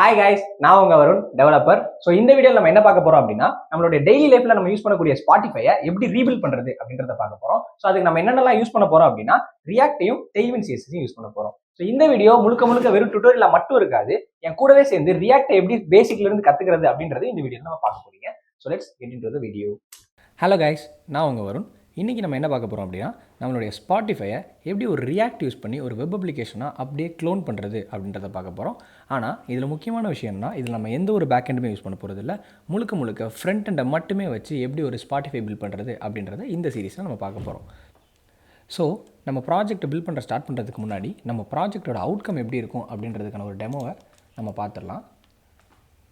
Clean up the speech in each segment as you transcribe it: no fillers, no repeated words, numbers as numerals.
Hi guys, நான் உங்க Varun, developer. So இந்த வீடியோவில் நம்ம என்ன பார்க்க போறோம் அப்படின்னா, நம்மளுடைய டெய்லி லைஃப்ல நம்ம யூஸ் பண்ணக்கூடிய ஸ்பாட்டிஃபையை எப்படி ரீபில்ட் பண்றது அப்படின்றத பார்க்க போறோம். ஸோ அதுக்கு நம்ம என்னென்னலாம் யூஸ் பண்ண போறோம் அப்படின்னா, ரியாக்டையும் டெய்ல்விண்ட் சிஎஸ்எஸையும் யூஸ் பண்ண போறோம். ஸோ இந்த வீடியோ முழுக்க வெறும் டுட்டோரியலா மட்டும் இருக்காது. என் கூடவே சேர்ந்து ரியாக்டை எப்படி பேசிக்ல இருந்து கத்துக்கிறது அப்படின்றது இந்த வீடியோ நம்ம பார்க்க போறீங்க. So let's get into the video. Hello guys, நான் உங்க வருண். இன்றைக்கி நம்ம என்ன பார்க்க போகிறோம் அப்படின்னா, நம்மளுடைய ஸ்பாட்டிஃபையை எப்படி ஒரு ரியாக்ட் யூஸ் பண்ணி ஒரு வெப் அப்ளிகேஷனாக அப்படியே க்ளோன் பண்ணுறது அப்படின்றத பார்க்க போகிறோம். ஆனால் இதில் முக்கியமான விஷயம்னா, இதில் நம்ம எந்த ஒரு பேக் எண்டுமே யூஸ் பண்ண போகிறது இல்லை. முழுக்க ஃப்ரண்ட் எண்டை மட்டுமே வச்சு எப்படி ஒரு ஸ்பாட்டிஃபை பில்ட் பண்ணுறது அப்படின்றத இந்த சீரீஸில் நம்ம பார்க்க போகிறோம். ஸோ நம்ம ப்ராஜெக்ட் பில்ட் பண்ணுற ஸ்டார்ட் பண்ணுறதுக்கு முன்னாடி நம்ம ப்ராஜெக்டோட அவுட்கம் எப்படி இருக்கும் அப்படின்றதுக்கான ஒரு டெமோவை நம்ம பார்த்துடலாம்.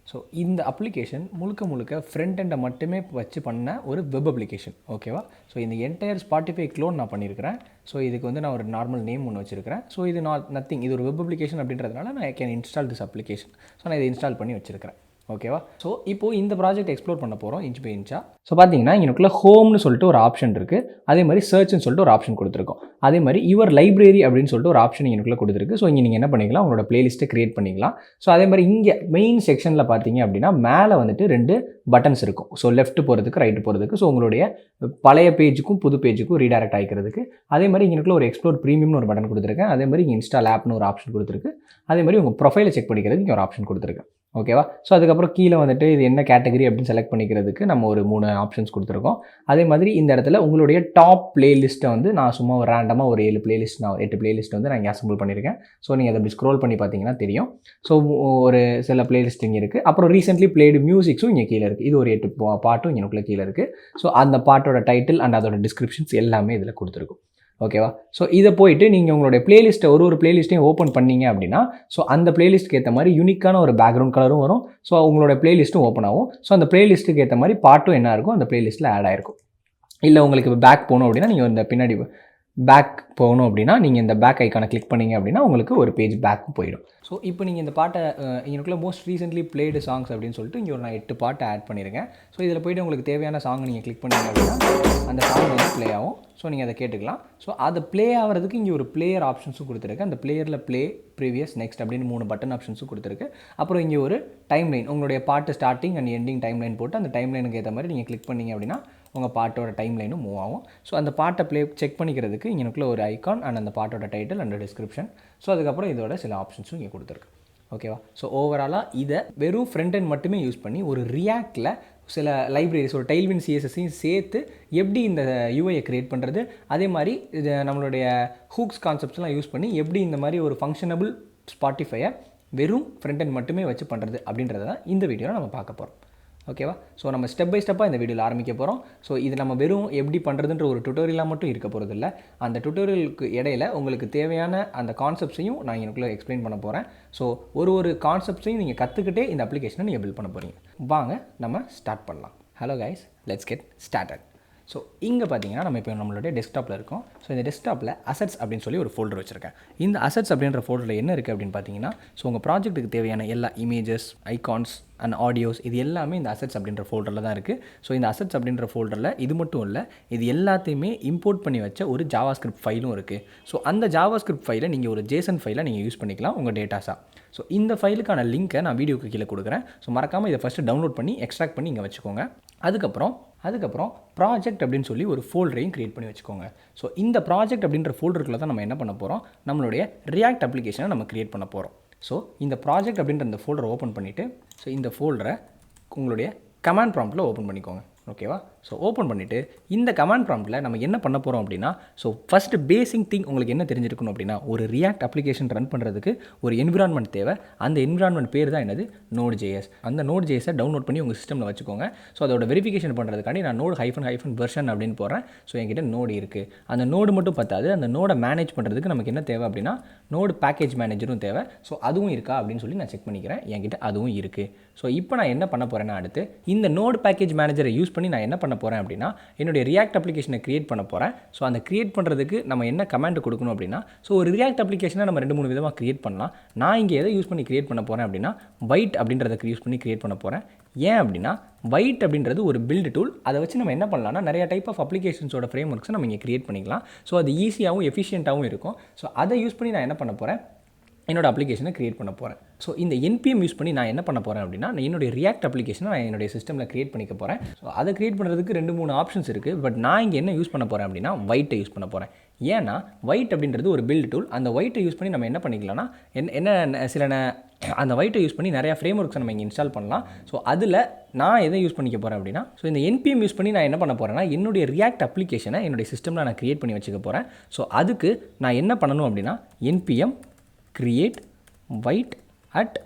ஸோ இந்த அப்ளிகேஷன் முழுக்க ஃப்ரண்ட் எண்டை மட்டுமே வச்சு பண்ண ஒரு வெப் அப்ளிகேஷன், ஓகேவா? ஸோ இந்த என்டையர் ஸ்பாட்டிஃபை க்ளோன் நான் பண்ணியிருக்கிறேன். ஸோ இதுக்கு வந்து நான் ஒரு நார்மல் நேம் ஒன்று வச்சுருக்கிறேன். ஸோ இது நத்திங், இது ஒரு வெப் அப்ளிகேஷன் அப்படின்றதுனால நான் can install this application. So நான் இதை இன்ஸ்டால் பண்ணி வச்சுருக்கிறேன், ஓகேவா? ஸோ இப்போது இந்த ப்ராஜெக்ட் எக்ஸ்ப்ளோர் பண்ண போகிறோம் இன்ச் பை இன்ச்சாக. ஸோ பார்த்தீங்கன்னா இங்கனுக்குள்ள ஹோம்னு சொல்லிட்டு ஒரு ஆப்ஷன் இருக்குது. அதே மாதிரி சர்ச்னு சொல்லிட்டு ஒரு ஆப்ஷன் கொடுத்துருக்கோம். அதே மாதிரி யுவர் லைப்ரரி அப்படின்னு சொல்லிட்டு ஒரு ஆப்ஷன் இங்கனுக்குள்ள கொடுத்துருக்கு. ஸோ இங்கே நீங்கள் என்ன பண்ணிக்கலாம், உங்களோட பிளேலிஸ்ட்டை கிரியேட் பண்ணிக்கலாம். ஸோ அதே மாதிரி இங்கே மெயின் செக்ஷனில் பார்த்தீங்க அப்படின்னா மேலே வந்துட்டு 2 பட்டன்ஸ் இருக்கும். ஸோ லெஃப்ட் போகிறதுக்கு, ரைட்டு போகிறதுக்கு. ஸோ உங்களுடைய பழைய பேஜுக்கும் புது பேஜுக்கும் ரீடைரக்ட் ஆகிக்கிறதுக்கு. அதே மாதிரி இங்கனுக்குள்ள ஒரு எக்ஸ்ப்ளோர் ப்ரீமியம்னு ஒரு பட்டன் கொடுத்துருக்கேன். அதே மாதிரி இங்கே இன்ஸ்டால் ஆப்னு ஒரு ஆப்ஷன் கொடுத்துருக்கு. அதே மாதிரி உங்கள் ப்ரொஃபைலை செக் பண்ணிக்கிறதுக்கு இங்கே ஒரு ஆப்ஷன் கொடுத்துருக்கேன், ஓகேவா? ஸோ அதுக்கப்புறம் கீழே வந்துட்டு இது என்ன கேட்டகரி அப்படின்னு செலக்ட் பண்ணிக்கிறதுக்கு நம்ம ஒரு 3 ஆப்ஷன்ஸ் கொடுத்துருக்கோம். அதே மாதிரி இந்த இடத்துல உங்களுடைய டாப் பிளேலிஸ்ட்டை வந்து நான் சும்மா ஒரு ரேண்டமாக ஒரு 7 பிளேலிஸ்ட், நான் 8 பிளேலிஸ்ட் வந்து நான் இங்கே அசம்பிள் பண்ணியிருக்கேன். ஸோ நீங்கள் அதை அப்படி ஸ்க்ரோல் பண்ணி பார்த்தீங்கன்னா தெரியும். ஸோ ஒரு சில பிளேலிஸ்ட் இங்கே இருக்குது. அப்புறம் ரீசென்ட்லி பிளேடு மியூசிக்ஸும் இங்கே கீழே இருக்குது. இது ஒரு 8 பாட்டும் இங்கனுக்குள்ளே கீழே இருக்குது. ஸோ அந்த பாட்டோட டைட்டில் அண்ட் அதோட டிஸ்கிரிப்ஷன்ஸ் எல்லாமே இதில் கொடுத்துருக்கும், ஓகேவா? ஸோ இதை போயிட்டு நீங்கள் உங்களுடைய பிளேலிஸ்ட்டை ஒரு பிளேலிஸ்ட்டையும் ஓப்பன் பண்ணீங்க அப்படின்னா, ஸோ அந்த பிளேலிஸ்ட்டுக்கு ஏற்ற மாதிரி யூனிக்கான ஒரு பேக்ரவுண்ட் கலரும் வரும். ஸோ உங்களோட பிளேலிஸ்ட்டும் ஓப்பன் ஆகும். ஸோ அந்த பிளேலிஸ்ட்டுக்கு ஏற்ற மாதிரி பாட்டும் என்ன இருக்கும், அந்த பிளேலிஸ்ட்டில் ஆட் ஆகிருக்கும். இல்லை உங்களுக்கு பேக் போகணும் அப்படின்னா, நீங்கள் இந்த பின்னாடி பேக் போகணும் அப்படின்னா நீங்கள் இந்த பேக் ஐக்கானை கிளிக் பண்ணிங்க அப்படின்னா உங்களுக்கு ஒரு பேஜ் பேக்கும் போயிடும். ஸோ இப்போ நீங்கள் இந்த பாட்டை எனக்குள்ள மோஸ்ட் ரீசென்ட்லி பிளேடு சாங்ஸ் அப்படின்னு சொல்லிட்டு இங்கே ஒரு நான் 8 பாட்டை ஆட் பண்ணியிருக்கேன். ஸோ இதில் போய்ட்டு உங்களுக்கு தேவையான சாங் நீங்கள் கிளிக் பண்ணிங்க அப்படின்னா அந்த சாங் வந்து ப்ளே ஆகும். ஸோ நீங்கள் அதை கேட்டுக்கலாம். ஸோ அது ப்ளே ஆகிறதுக்கு இங்கே ஒரு பிளேயர் ஆப்ஷன்ஸும் கொடுத்துருக்கு. அந்த பிளேயரில் ப்ளே, ப்ரீவியஸ், நெக்ஸ்ட் அப்படின்னு 3 பட்டன் ஆப்ஷன்ஸும் கொடுத்துருக்கு. அப்புறம் இங்கே ஒரு டைம் லைன், உங்களுடைய பாட்டு starting and ending time line போட்டு அந்த டைம் லைனுக்கு ஏற்ற மாதிரி நீங்கள் கிளிக் பண்ணிங்க அப்படின்னா உங்கள் பாட்டோட டைம் லைனும் மூவ் ஆகும். ஸோ அந்த பாட்டை செக் பண்ணிக்கிறதுக்கு இங்கனுக்குள்ள ஒரு ஐகான் அண்ட் அந்த பாட்டோட டைட்டில் அண்ட் டிஸ்கிரிப்ஷன். ஸோ அதுக்கப்புறம் இதோட சில ஆப்ஷன்ஸும் இங்கே கொடுத்துருக்கு, ஓகேவா? ஸோ ஓவராலாக இதை வெறும் ஃப்ரண்ட் எண்ட் மட்டுமே யூஸ் பண்ணி ஒரு ரியாக்டில் சில லைப்ரரிஸ், ஒரு டெய்ல்விண்ட் சிஎஸ்எஸையும் சேர்த்து எப்படி இந்த யூஐயை க்ரியேட் பண்ணுறது, அதே மாதிரி இது நம்மளுடைய ஹூக்ஸ் கான்செப்ட்ஸ்லாம் யூஸ் பண்ணி எப்படி இந்த மாதிரி ஒரு ஃபங்க்ஷனபிள் ஸ்பாட்டிஃபையை வெறும் ஃப்ரண்ட் எண்ட் மட்டுமே வச்சு பண்ணுறது அப்படின்றத தான் இந்த வீடியோவில் நம்ம பார்க்க போகிறோம், ஓகேவா? ஸோ நம்ம ஸ்டெப் பை ஸ்டெப்பாக இந்த வீடியோவில் ஆரம்பிக்க போகிறோம். ஸோ இது நம்ம வெறும் எப்படி பண்ணுறதுன்ற ஒரு டுட்டோரியலாக மட்டும் இருக்க போகிறது இல்லை. அந்த டுட்டோரியலுக்கு இடையில உங்களுக்கு தேவையான அந்த கான்செப்ட்ஸையும் நான் எனக்குள்ளே எக்ஸ்பிளைன் பண்ண போகிறேன். ஸோ ஒரு கான்செப்ட்ஸையும் நீங்கள் கற்றுக்கிட்டே இந்த அப்ளிகேஷனை நீங்கள் பில்ட் பண்ண போகிறீங்க. வாங்க நம்ம ஸ்டார்ட் பண்ணலாம். Hello guys, let's get started. So இங்கே பார்த்தீங்கன்னா நம்ம இப்போ நம்மளுடைய டெஸ்க்டாப்பில் இருக்கோம். ஸோ இந்த டெஸ்க்டாப்பில் அசட்ஸ் அப்படின்னு சொல்லி ஒரு ஃபோல்டர் வச்சுருக்கேன். இந்த அசட்ஸ் அப்படின்ற ஃபோல்டரில் என்ன இருக்குது அப்படின்னு பார்த்தீங்கன்னா, ஸோ உங்கள் ப்ராஜெக்ட்டுக்கு தேவையான எல்லா இமேஜஸ், ஐகான்ஸ் அண்ட் ஆடியோஸ் இது எல்லாமே இந்த அசட்ஸ் அப்படின்ற ஃபோல்டரில் தான் இருக்குது. ஸோ இந்த அசட்ஸ் அப்படின்ற ஃபோல்டரில் இது மட்டும் இல்லை, இது எல்லாத்தையுமே இம்போர்ட் பண்ணி வச்ச ஒரு ஜாவாஸ்கிரிப்ட் ஃபைலும் இருக்குது. ஸோ அந்த ஜாவாஸ்கிரிப்ட் ஃபைலை நீங்கள் ஒரு ஜேசன் ஃபைலை நீங்கள் யூஸ் பண்ணிக்கலாம் உங்கள் டேட்டாஸாக. ஸோ இந்த ஃபைலுக்கான லிங்க்கை நான் வீடியோக்கு கீழே கொடுக்குறேன். ஸோ மறக்காமல் இதை ஃபஸ்ட்டு டவுன்லோட் பண்ணி எக்ஸ்ட்ராக்ட் பண்ணி இங்கே வச்சுக்கோங்க. அதுக்கப்புறம் ப்ராஜெக்ட் அப்படின்னு சொல்லி ஒரு ஃபோல்டரையும் க்ரியேட் பண்ணி வச்சுக்கோங்க. ஸோ இந்த ப்ராஜெக்ட் அப்படின்ற ஃபோல்டருக்குள்ள தான் நம்ம என்ன பண்ண போகிறோம், நம்மளுடைய ரியாக்ட் அப்ளிகேஷனை நம்ம க்ரியேட் பண்ண போகிறோம். ஸோ இந்த ப்ராஜெக்ட் அப்படின்ற இந்த ஃபோல்டரை ஓப்பன் பண்ணிவிட்டு, ஸோ இந்த ஃபோல்டரை உங்களுடைய கமாண்ட் ப்ராம்ப்ட்டில் ஓப்பன் பண்ணிக்கோங்க, ஓகேவா? ஸோ ஓப்பன் பண்ணிவிட்டு இந்த கமாண்ட் ப்ராம்ப்ட்டில் நம்ம என்ன பண்ண போகிறோம் அப்படின்னா, ஸோ ஃபஸ்ட்டு பேசிக் திங் உங்களுக்கு என்ன தெரிஞ்சிருக்கணும் அப்படின்னா, ஒரு ரியாக்ட் அப்ளிகேஷன் ரன் பண்ணுறதுக்கு ஒரு என்விரான்மெண்ட் தேவை. அந்த என்விரான்மெண்ட் பேர் தான் என்னது, Node.js. அந்த Node.jsஐ டவுன்லோட் பண்ணி உங்கள் சிஸ்டமில் வச்சுக்கோங்க. ஸோ அதோட வெரிஃபிகேஷன் பண்ணுறதுக்காண்டி நான் நோடு -- வெர்ஷன் அப்படின்னு போடுறேன். ஸோ என்கிட்ட நோடு இருக்குது. அந்த நோடு மட்டும் பத்தாது, அந்த நோடை மேனேஜ் பண்ணுறதுக்கு நமக்கு என்ன தேவை அப்படின்னா நோடு பேக்கேஜ் மேனேஜரும் தேவை. ஸோ அதுவும் இருக்கா அப்படின்னு சொல்லி நான் செக் பண்ணிக்கிறேன். என்கிட்ட அதுவும் இருக்குது. ஸோ இப்போ நான் என்ன பண்ண போகிறேன்னா, அடுத்து இந்த நோடு பேக்கேஜ் மேனேஜரை யூஸ் பண்ணி நான் என்ன பண்ண போகிறேன் அப்படின்னா, என்னுடைய ரியாக்ட் அப்ளிகேஷனை க்ரியேட் பண்ண போகிறேன். ஸோ அந்த க்ரியேட் பண்ணுறதுக்கு நம்ம என்ன கமாண்ட் கொடுக்கணும் அப்படின்னா, ஸோ ஒரு ரியாக்ட் அப்ளிகேஷனை நம்ம 2-3 விதமாக க்ரியேட் பண்ணலாம். நான் இங்கே எதை யூஸ் பண்ணி க்ரியேட் பண்ண போகிறேன் அப்படின்னா, வைட் அப்படின்றத யூஸ் பண்ணி க்ரியேட் பண்ண போகிறேன். ஏன் அப்படின்னா, வைட் அப்படின்றது ஒரு பில்டு டூல். அதை வச்சு நம்ம என்ன பண்ணலாம்னா, நிறைய டைப் ஆஃப் அப்ளிகேஷன்ஸோட ஃப்ரேம் ஒர்க்ஸை நம்ம இங்கே க்ரியேட் பண்ணிக்கலாம். ஸோ அது ஈஸியாகவும் எஃபிஷியண்ட்டாகவும் இருக்கும். ஸோ அதை யூஸ் பண்ணி நான் என்ன பண்ண போகிறேன், என்னோடய அப்ளிகேஷனை க்ரியேட் பண்ண போகிறேன். ஸோ இந்த என்பிஎம் யூஸ் பண்ணி நான் என்ன பண்ண போகிறேன் அப்படின்னா என்னுடைய ரியாக்ட் அப்ளிகேஷனை நான் என்னுடைய சிஸ்டமில் கிரியேட் பண்ணிக்க போகிறேன். ஸோ அதை கிரியேட் பண்ணுறதுக்கு 2-3 ஆப்ஷன்ஸ் இருக்குது. பட் நான் இங்கே என்ன யூஸ் பண்ண போகிறேன் அப்படின்னா ஒயிட்டை யூஸ் பண்ண போகிறேன். ஏன்னா ஒயிட் அப்படின்றது ஒரு பில்ட் டூல். அந்த ஒயிட்டை யூஸ் பண்ணி நம்ம என்ன பண்ணிக்கலாம்னா அந்த ஒயிட்டை யூஸ் பண்ணி நிறையா ஃப்ரேம் ஒர்க்ஸை நம்ம இங்கே இன்ஸ்டால் பண்ணலாம். ஸோ அதில் நான் எதை யூஸ் பண்ணிக்க போகிறேன் அப்படின்னா இந்த என்பிஎம் யூஸ் பண்ணி நான் என்ன பண்ண போகிறேன்னா என்னுடைய ரியாக்ட் அப்ளிகேஷனை என்னுடைய சிஸ்டமில் நான் கிரியேட் பண்ணி வச்சுக்க போகிறேன். ஸோ அதுக்கு நான் என்ன பண்ணணும் அப்படின்னா NPM create white at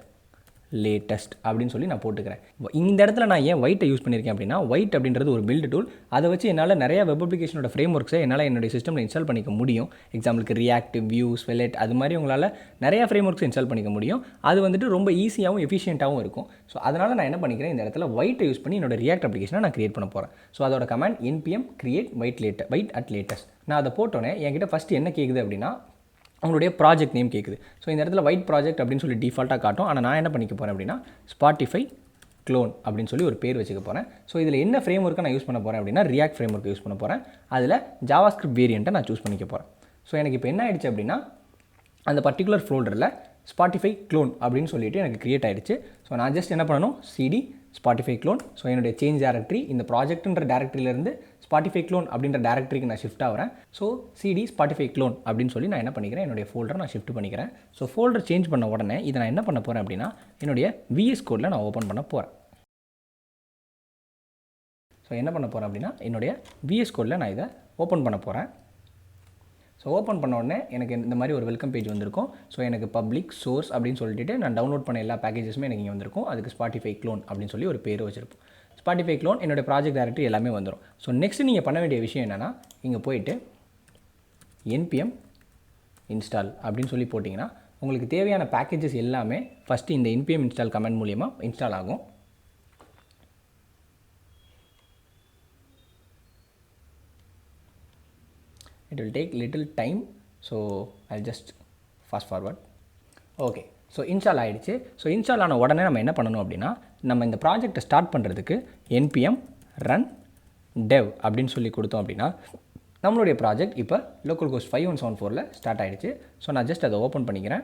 latest அப்படின்னு சொல்லி நான் போட்டுக்கிறேன். இந்த இடத்துல நான் ஏன் ஒயிட்டை யூஸ் பண்ணியிருக்கேன் அப்படின்னா ஒயிட் அப்படின்றது ஒரு பில்ட் டூல். அதை வச்சு என்னால் நிறைய வெப் அப்ளிகேஷனோட ஃப்ரேம் ஒர்க்ஸை என்னால் என்னுடைய சிஸ்டமில் இன்ஸ்டால் பண்ணிக்க முடியும். எக்ஸாம்பிளுக்கு ரியாக்ட், வியூ, ஸ்வெலெட் அது மாதிரி உங்களால் நிறைய ஃப்ரேம் ஒர்க்ஸ் இன்ஸ்டால் பண்ணிக்க முடியும். அது ரொம்ப ஈஸியாகவும் எஃபிஷியண்ட்டாகவும் இருக்கும். ஸோ அதனால் நான் என்ன பண்ணிக்கிறேன், இந்த இடத்துல ஒயிட்டை யூஸ் பண்ணி என்னோட ரியாக்ட் அப்ளிகேஷனை நான் கிரியேட் பண்ண போகிறேன். ஸோ அதோட command NPM create white at latest. நான் அதை போட்டோன்னே என்கிட்ட ஃபஸ்ட்டு என்ன கேட்குது அப்படின்னா அவங்களுடைய ப்ராஜெக்ட் நேம் கேட்குது. ஸோ இந்த இடத்துல ஒயிட் ப்ராஜெக்ட் அப்படின்னு சொல்லி டிஃபால்ட்டாக காட்டும். ஆனால் நான் என்ன பண்ணிக்க போகிறேன் அப்படின்னா ஸ்பாட்டிஃபை க்ளோன் அப்படின்னு சொல்லி ஒரு பேர் வச்சுக்க போகிறேன். ஸோ இதில் என்ன ஃப்ரேம் ஒர்க்கை நான் யூஸ் பண்ண போகிறேன் அப்படின்னா ரியாக்ட் ஃப்ரேம் ஒர்க்கை யூஸ் பண்ண போகிறேன். அதில் ஜாவாஸ்கிரிப்ட் வேரியண்ட்டை நான் சூஸ் பண்ணிக்க போகிறேன். ஸோ எனக்கு இப்போ என்ன ஆயிடுச்சு அப்படின்னா அந்த பர்டிகுலர் ஃபோல்டரில் ஸ்பாட்டிஃபை க்ளோன் அப்படின்னு சொல்லிட்டு எனக்கு கிரியேட் ஆகிடுச்சு. ஸோ நான் ஜஸ்ட் என்ன பண்ணணும், சிடி ஸ்பாட்டிஃபை க்ளோன். ஸோ என்னுடைய சேஞ்ச் டேரக்டரி இந்த ப்ராஜெக்ட்ன்ற டேரக்டரியிலேருந்து ஸ்பாட்டிஃபை க்ளோன் அப்படின்ற டேரக்டரிக்கு நான் ஷிஃப்ட் ஆகிறேன். ஸோ சிடி ஸ்பாட்டிஃபை க்ளோன் அப்படின்னு சொல்லி நான் என்ன பண்ணிக்கிறேன், என்னுடைய ஃபோல்டரை நான் ஷிஃப்ட் பண்ணிக்கிறேன். ஸோ ஃபோல்டர் சேஞ்ச் பண்ண உடனே இதை நான் என்ன பண்ண போகிறேன் அப்படின்னா என்னுடைய விஎஸ் கோடில் நான் ஓப்பன் பண்ண போகிறேன். ஸோ என்ன பண்ண போகிறேன் அப்படின்னா என்னுடைய விஎஸ் கோடில் நான் இதை ஓப்பன் பண்ண போகிறேன். ஸோ ஓப்பன் பண்ண உடனே எனக்கு இந்த மாதிரி ஒரு வெல்கம் பேஜ் வந்திருக்கும். ஸோ எனக்கு பப்ளிக் சோர்ஸ் அப்படின்னு சொல்லிட்டு நான் டவுன்லோட் பண்ண எல்லா பேக்கேஜஸுமே எனக்கு இங்கே வந்திருக்கும். அதுக்கு ஸ்பாட்டிஃபை க்ளோன் அப்படின்னு சொல்லி ஒரு பேர் வச்சிருப்போம். ஸ்பாட்டிஃபை க்ளோன் என்னோடய ப்ராஜெக்ட் டைரக்டரி எல்லாமே வந்துடும். ஸோ நெக்ஸ்ட் நீங்கள் பண்ண வேண்டிய விஷயம் என்னென்னா இங்கே போயிட்டு npm இன்ஸ்டால் அப்படின்னு சொல்லி போட்டிங்கன்னா உங்களுக்கு தேவையான பேக்கேஜஸ் எல்லாமே ஃபஸ்ட்டு இந்த npm இன்ஸ்டால் கமெண்ட் மூலிமா இன்ஸ்டால் ஆகும். It will take little time, so I'll just fast forward. Okay, so install ஆகிடுச்சு. ஸோ இன்ஸ்டால் ஆன உடனே நம்ம என்ன பண்ணணும் அப்படின்னா நம்ம இந்த ப்ராஜெக்டை ஸ்டார்ட் பண்ணுறதுக்கு npm run dev அப்படின்னு சொல்லி கொடுத்தோம் அப்படின்னா நம்மளுடைய ப்ராஜெக்ட் இப்போ லோக்கல் ஹோஸ்ட் 5174 ஸ்டார்ட் ஆகிடுச்சு. ஸோ நான் ஜஸ்ட் அதை ஓப்பன் பண்ணிக்கிறேன்.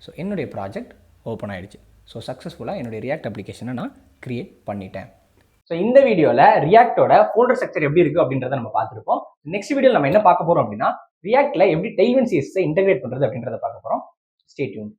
ஸோ என்னுடைய ப்ராஜெக்ட் ஓப்பன் ஆகிடுச்சு. ஸோ சக்ஸஸ்ஃபுல்லாக என்னுடைய ரியாக்ட் அப்ளிகேஷனை நான் கிரியேட் பண்ணிட்டேன். ஸோ இந்த வீடியோவில் ரியாக்டோட ஃபோல்டர் ஸ்ட்ரக்சர் எப்படி இருக்குது அப்படின்றத நம்ம பார்த்துருப்போம். நெக்ஸ்ட் வீடியோவில் நம்ம என்ன பார்க்க போகிறோம் அப்படின்னா ரியாக்டில் எப்படி Tailwind CSS இன்டெகிரேட் பண்ணுறது அப்படின்றத பார்க்க போகிறோம். Stay tune.